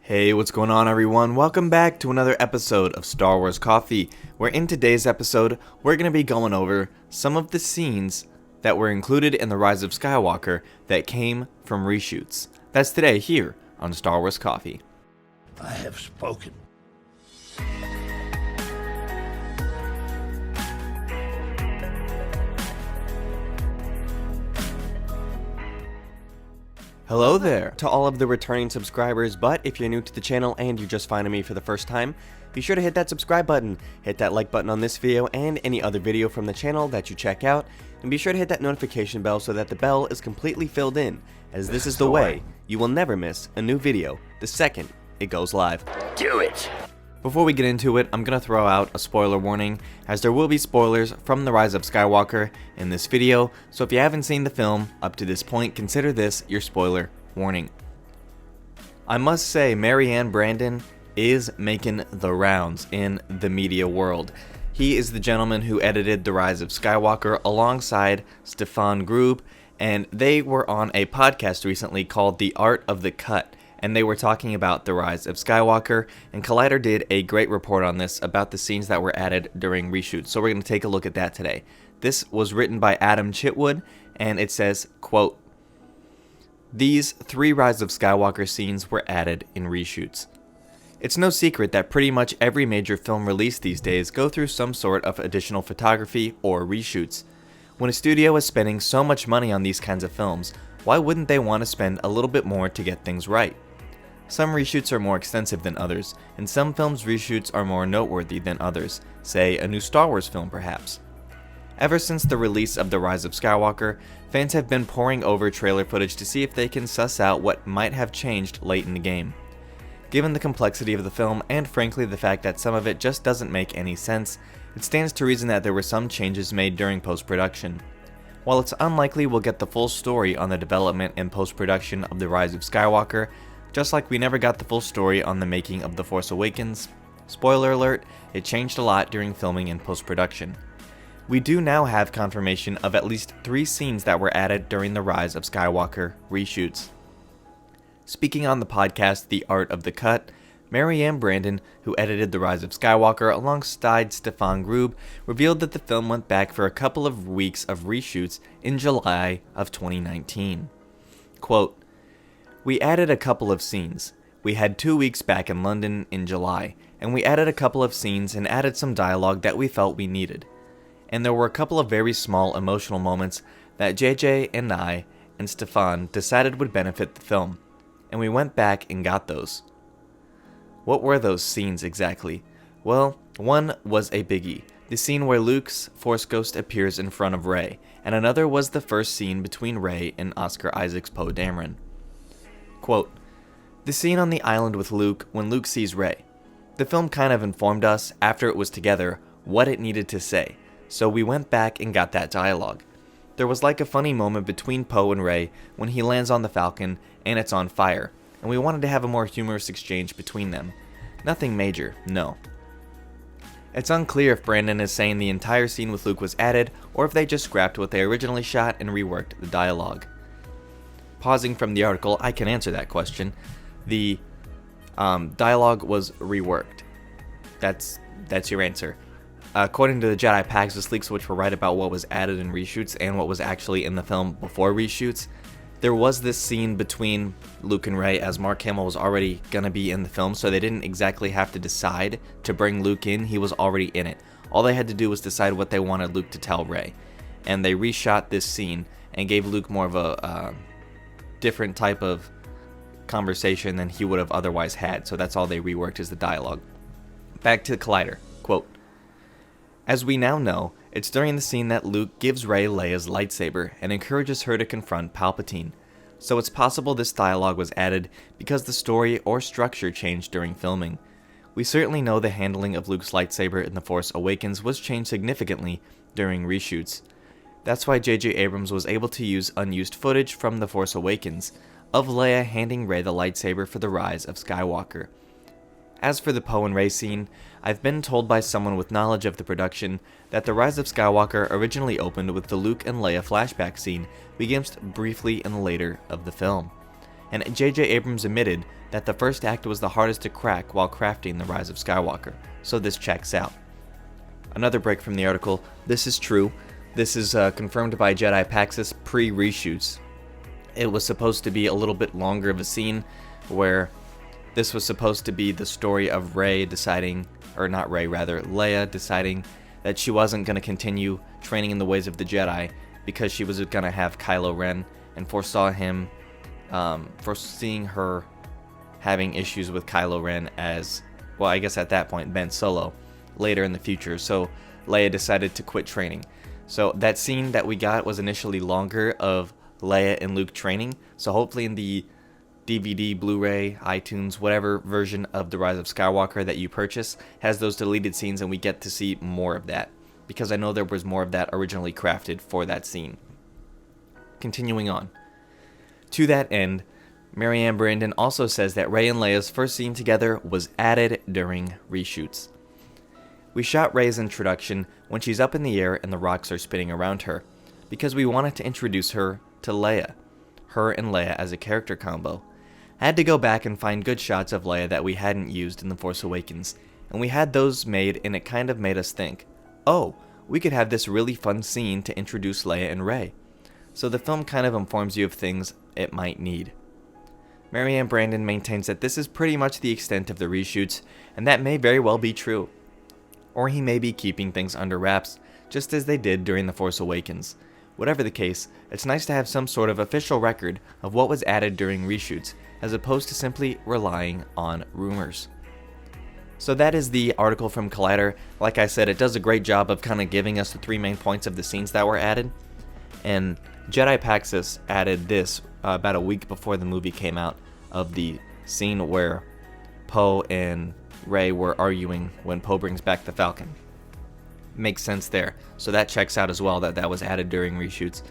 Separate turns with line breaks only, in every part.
Hey, what's going on everyone? Welcome back to another episode of Star Wars Coffee, where in today's episode, we're going to be going over some of the scenes that were included in The Rise of Skywalker that came from reshoots. That's today here on Star Wars Coffee.
I have spoken.
Hello there to all of the returning subscribers, but if you're new to the channel and you're just finding me for the first time, be sure to hit that subscribe button, hit that like button on this video and any other video from the channel that you check out, and be sure to hit that notification bell so that the bell is completely filled in, as this is the way you will never miss a new video the second it goes live.
Do it!
Before we get into it, I'm going to throw out a spoiler warning, as there will be spoilers from The Rise of Skywalker in this video, so if you haven't seen the film up to this point, consider this your spoiler warning. I must say, Marianne Brandon is making the rounds in the media world. He is the gentleman who edited The Rise of Skywalker alongside Stefan Grube, and they were on a podcast recently called The Art of the Cut. And they were talking about The Rise of Skywalker, and Collider did a great report on this about the scenes that were added during reshoots, so we're going to take a look at that today. This was written by Adam Chitwood, and it says, quote, "These 3 Rise of Skywalker scenes were added in reshoots. It's no secret that pretty much every major film released these days go through some sort of additional photography or reshoots. When a studio is spending so much money on these kinds of films, why wouldn't they want to spend a little bit more to get things right? Some reshoots are more extensive than others, and some films' reshoots are more noteworthy than others, say a new Star Wars film perhaps. Ever since the release of The Rise of Skywalker, fans have been poring over trailer footage to see if they can suss out what might have changed late in the game. Given the complexity of the film, and frankly the fact that some of it just doesn't make any sense, it stands to reason that there were some changes made during post-production. While it's unlikely we'll get the full story on the development and post-production of The Rise of Skywalker, just like we never got the full story on the making of The Force Awakens, spoiler alert, it changed a lot during filming and post-production. We do now have confirmation of at least 3 scenes that were added during The Rise of Skywalker reshoots. Speaking on the podcast The Art of the Cut, Marianne Brandon, who edited The Rise of Skywalker alongside Stefan Grube, revealed that the film went back for a couple of weeks of reshoots in July of 2019. Quote, "We added a couple of scenes. We had 2 weeks back in London in July, and we added a couple of scenes and added some dialogue that we felt we needed. And there were a couple of very small emotional moments that JJ and I and Stefan decided would benefit the film, and we went back and got those." What were those scenes exactly? Well, one was a biggie, the scene where Luke's Force Ghost appears in front of Rey, and another was the first scene between Rey and Oscar Isaac's Poe Dameron. Quote, "The scene on the island with Luke when Luke sees Rey. The film kind of informed us, after it was together, what it needed to say, so we went back and got that dialogue. There was like a funny moment between Poe and Rey when he lands on the Falcon and it's on fire, and we wanted to have a more humorous exchange between them. Nothing major, no." It's unclear if Brandon is saying the entire scene with Luke was added, or if they just scrapped what they originally shot and reworked the dialogue. Pausing from the article, I can answer that question. The dialogue was reworked. That's your answer. According to the Jedi Paxos leaks, which were right about what was added in reshoots and what was actually in the film before reshoots, there was this scene between Luke and Rey, as Mark Hamill was already gonna be in the film, so they didn't exactly have to decide to bring Luke in. He was already in it. All they had to do was decide what they wanted Luke to tell Rey, and they reshot this scene and gave Luke more of a different type of conversation than he would have otherwise had, so that's all they reworked is the dialogue. Back to Collider. Quote, "As we now know, it's during the scene that Luke gives Rey Leia's lightsaber and encourages her to confront Palpatine, so it's possible this dialogue was added because the story or structure changed during filming. We certainly know the handling of Luke's lightsaber in The Force Awakens was changed significantly during reshoots. That's why J.J. Abrams was able to use unused footage from The Force Awakens of Leia handing Rey the lightsaber for The Rise of Skywalker. As for the Poe and Rey scene, I've been told by someone with knowledge of the production that The Rise of Skywalker originally opened with the Luke and Leia flashback scene we glimpsed briefly in the later of the film. and J.J. Abrams admitted that the first act was the hardest to crack while crafting The Rise of Skywalker, so this checks out. Another break from the article, this is true. This is confirmed by Jedi Paxis pre-reshoots. It was supposed to be a little bit longer of a scene where this was supposed to be the story of Leia deciding that she wasn't going to continue training in the ways of the Jedi because she was going to have Kylo Ren, and foreseeing her having issues with Kylo Ren as, well, I guess at that point, Ben Solo, later in the future. So Leia decided to quit training. So that scene that we got was initially longer of Leia and Luke training. So hopefully in the DVD, Blu-ray, iTunes, whatever version of The Rise of Skywalker that you purchase has those deleted scenes, and we get to see more of that, because I know there was more of that originally crafted for that scene. Continuing on. To that end, Marianne Brandon also says that Rey and Leia's first scene together was added during reshoots. We shot Rey's introduction when she's up in the air and the rocks are spinning around her, because we wanted to introduce her to Leia, her and Leia as a character combo. I had to go back and find good shots of Leia that we hadn't used in The Force Awakens, and we had those made, and it kind of made us think, oh, we could have this really fun scene to introduce Leia and Rey. So the film kind of informs you of things it might need. Marianne Brandon maintains that this is pretty much the extent of the reshoots, and that may very well be true. Or he may be keeping things under wraps, just as they did during The Force Awakens. Whatever the case, it's nice to have some sort of official record of what was added during reshoots, as opposed to simply relying on rumors. So that is the article from Collider. Like I said, it does a great job of kind of giving us the three main points of the scenes that were added. And Jedi Paxis added this about a week before the movie came out, of the scene where Poe and Rey were arguing when Poe brings back the Falcon. Makes sense there. So that checks out as well, that was added during reshoots.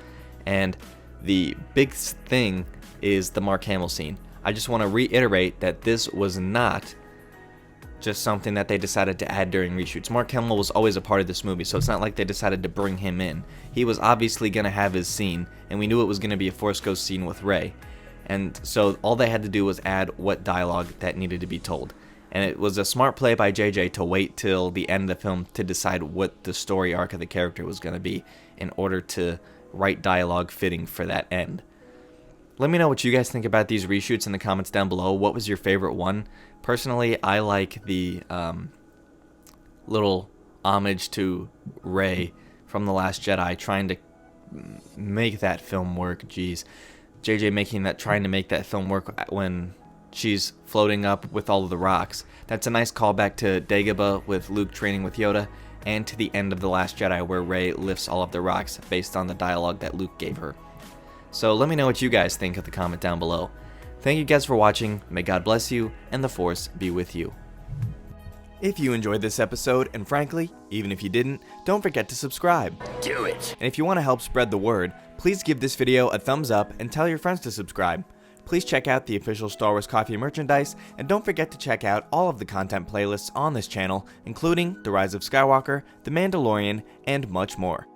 And the big thing is the Mark Hamill scene. I just want to reiterate that this was not just something that they decided to add during reshoots. Mark Hamill was always a part of this movie, so it's not like they decided to bring him in. He was obviously going to have his scene, and we knew it was going to be a Force Ghost scene with Rey. And so all they had to do was add what dialogue that needed to be told. And it was a smart play by JJ to wait till the end of the film to decide what the story arc of the character was going to be in order to write dialogue fitting for that end. Let me know what you guys think about these reshoots in the comments down below. What was your favorite one? Personally, I like the little homage to Rey from The Last Jedi, trying to make that film work. Jeez. JJ trying to make that film work when she's floating up with all of the rocks. That's a nice callback to Dagobah with Luke training with Yoda, and to the end of The Last Jedi where Rey lifts all of the rocks based on the dialogue that Luke gave her. So let me know what you guys think in the comment down below. Thank you guys for watching, may God bless you, and the Force be with you. If you enjoyed this episode, and frankly, even if you didn't, don't forget to subscribe.
Do it!
And if you want to help spread the word, please give this video a thumbs up and tell your friends to subscribe. Please check out the official Star Wars Coffee merchandise, and don't forget to check out all of the content playlists on this channel, including The Rise of Skywalker, The Mandalorian, and much more.